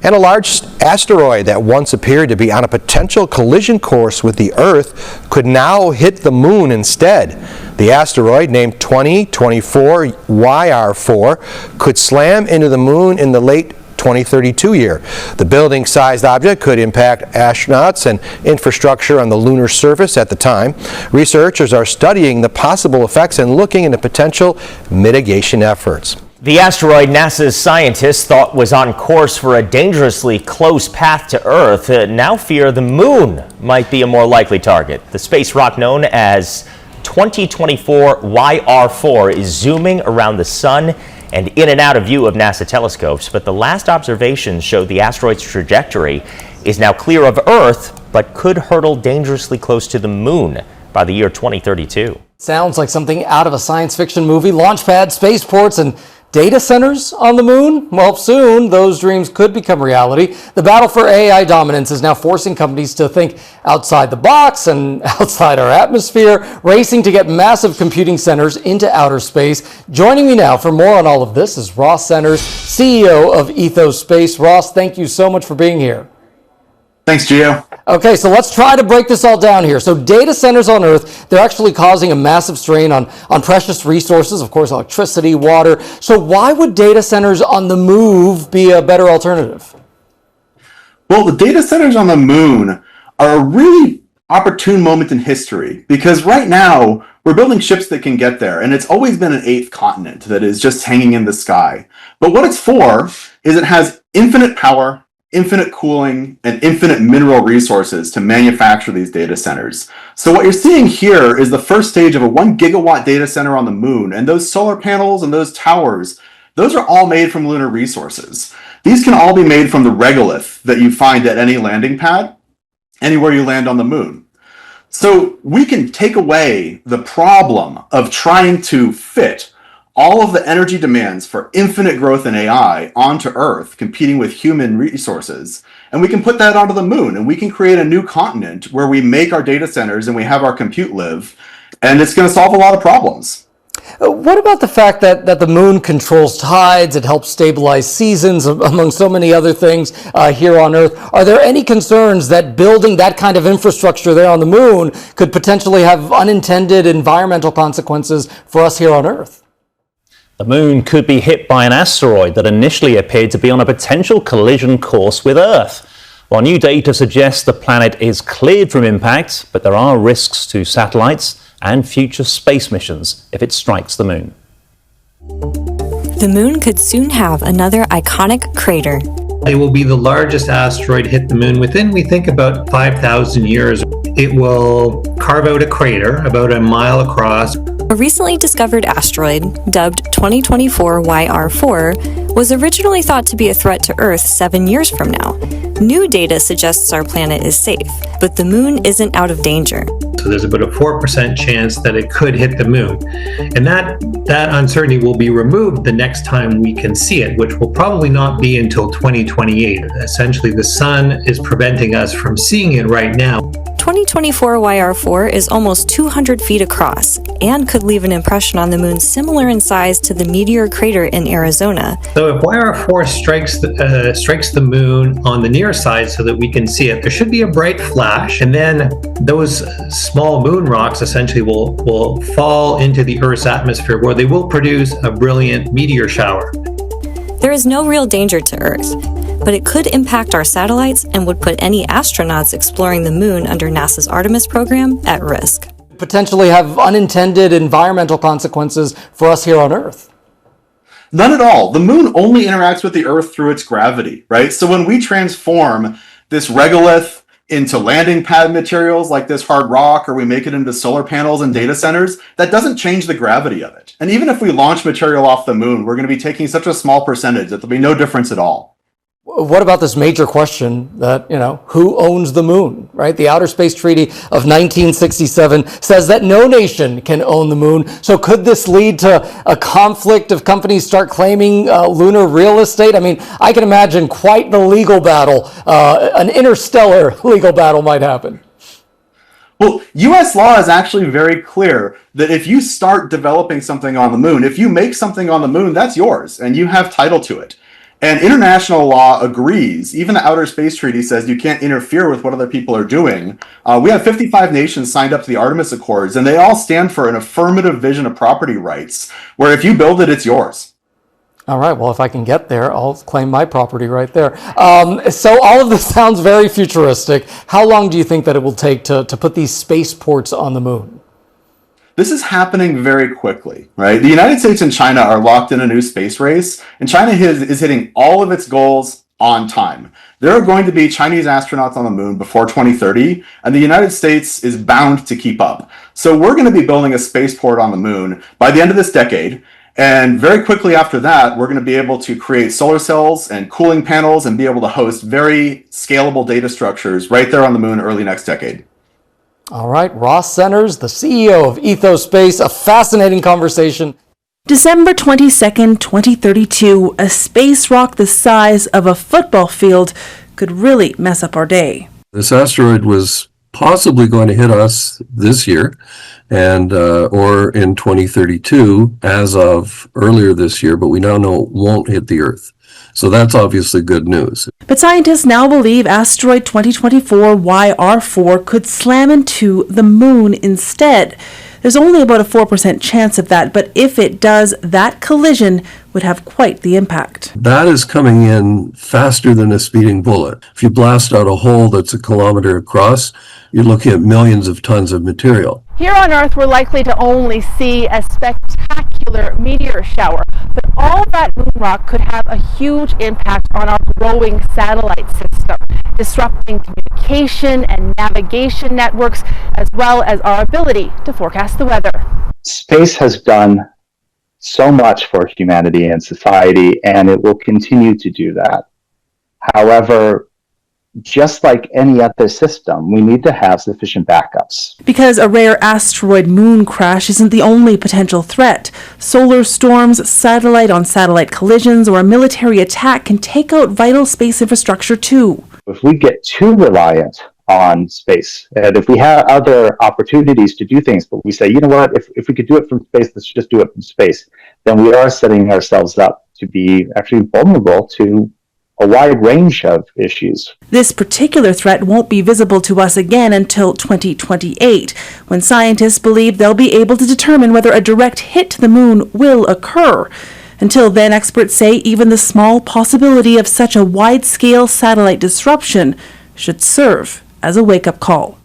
And a large asteroid that once appeared to be on a potential collision course with the Earth could now hit the moon instead. The asteroid, named 2024 YR4, could slam into the moon in the late 2032 year. The building-sized object could impact astronauts and infrastructure on the lunar surface at the time. Researchers are studying the possible effects and looking into potential mitigation efforts. The asteroid NASA's scientists thought was on course for a dangerously close path to Earth now fear the moon might be a more likely target. The space rock known as 2024 YR4 is zooming around the sun and in and out of view of NASA telescopes, but the last observations show the asteroid's trajectory is now clear of Earth, but could hurtle dangerously close to the moon by the year 2032. Sounds like something out of a science fiction movie. Launch pads, spaceports, and data centers on the moon? Well, soon those dreams could become reality. The battle for AI dominance is now forcing companies to think outside the box and outside our atmosphere, racing to get massive computing centers into outer space. Joining me now for more on all of this is Ross Centers, CEO of Ethos Space. Ross, thank you so much for being here. Thanks, Gio. Okay, so let's try to break this all down here. So data centers on Earth, they're actually causing a massive strain on precious resources, of course, electricity, water. So why would data centers on the move be a better alternative? Well, the data centers on the moon are a really opportune moment in history because right now we're building ships that can get there, and it's always been an eighth continent that is just hanging in the sky. But what it's for is it has infinite power, infinite cooling, and infinite mineral resources to manufacture these data centers. So what you're seeing here is the first stage of a 1 gigawatt data center on the moon, and those solar panels and those towers, those are all made from lunar resources. These can all be made from the regolith that you find at any landing pad, anywhere you land on the moon. So we can take away the problem of trying to fit all of the energy demands for infinite growth in AI onto Earth, competing with human resources. And we can put that onto the moon, and we can create a new continent where we make our data centers and we have our compute live, and it's going to solve a lot of problems. What about the fact that the moon controls tides, it helps stabilize seasons, among so many other things here on Earth? Are there any concerns that building that kind of infrastructure there on the moon could potentially have unintended environmental consequences for us here on Earth? The moon could be hit by an asteroid that initially appeared to be on a potential collision course with Earth. While new data suggests the planet is cleared from impact, but there are risks to satellites and future space missions if it strikes the moon. The moon could soon have another iconic crater. It will be the largest asteroid hit the moon within, we think, about 5,000 years. It will carve out a crater about a mile across. A recently discovered asteroid, dubbed 2024 YR4, was originally thought to be a threat to Earth 7 years from now. New data suggests our planet is safe, but the moon isn't out of danger. So there's about a 4% chance that it could hit the moon. And that uncertainty will be removed the next time we can see it, which will probably not be until 2028. Essentially, the sun is preventing us from seeing it right now. 2024 YR4 is almost 200 feet across and could leave an impression on the moon similar in size to the meteor crater in Arizona. So if YR4 strikes the moon on the near side so that we can see it, there should be a bright flash, and then those small moon rocks essentially will fall into the Earth's atmosphere, where they will produce a brilliant meteor shower. There is no real danger to Earth, but it could impact our satellites and would put any astronauts exploring the moon under NASA's Artemis program at risk. Potentially have unintended environmental consequences for us here on Earth. None at all. The moon only interacts with the Earth through its gravity, right? So when we transform this regolith into landing pad materials like this hard rock, or we make it into solar panels and data centers, that doesn't change the gravity of it. And even if we launch material off the moon, we're going to be taking such a small percentage that there'll be no difference at all. What about this major question that, who owns the moon, right? The Outer Space Treaty of 1967 says that no nation can own the moon. So could this lead to a conflict if companies start claiming lunar real estate? I mean, I can imagine quite the legal battle, an interstellar legal battle might happen. Well, US law is actually very clear that if you start developing something on the moon, if you make something on the moon, that's yours and you have title to it. And international law agrees. Even the Outer Space Treaty says you can't interfere with what other people are doing. We have 55 nations signed up to the Artemis Accords, and they all stand for an affirmative vision of property rights, where if you build it, it's yours. All right, well, if I can get there, I'll claim my property right there. So all of this sounds very futuristic. How long do you think that it will take to put these spaceports on the moon? This is happening very quickly, right? The United States and China are locked in a new space race, and China is hitting all of its goals on time. There are going to be Chinese astronauts on the moon before 2030, and the United States is bound to keep up. So we're going to be building a spaceport on the moon by the end of this decade, and very quickly after that, we're going to be able to create solar cells and cooling panels and be able to host very scalable data structures right there on the moon early next decade. All right, Ross Centers, the CEO of Ethos Space, a fascinating conversation. December 22nd, 2032, a space rock the size of a football field could really mess up our day. This asteroid was possibly going to hit us this year and or in 2032 as of earlier this year, but we now know it won't hit the Earth. So that's obviously good news. But scientists now believe asteroid 2024 YR4 could slam into the moon instead. There's only about a 4% chance of that, but if it does, that collision would have quite the impact. That is coming in faster than a speeding bullet. If you blast out a hole that's a kilometer across, you're looking at millions of tons of material. Here on Earth, we're likely to only see a spectacular meteor shower, but all that moon rock could have a huge impact on our growing satellite system, disrupting communication and navigation networks, as well as our ability to forecast the weather. Space has done so much for humanity and society, and it will continue to do that. However, just like any other system, we need to have sufficient backups. Because a rare asteroid moon crash isn't the only potential threat. Solar storms, satellite-on-satellite collisions, or a military attack can take out vital space infrastructure too. If we get too reliant on space, and if we have other opportunities to do things, but we say, you know what, if we could do it from space, let's just do it from space, then we are setting ourselves up to be actually vulnerable to a wide range of issues. This particular threat won't be visible to us again until 2028, when scientists believe they'll be able to determine whether a direct hit to the moon will occur. Until then, experts say even the small possibility of such a wide-scale satellite disruption should serve as a wake-up call.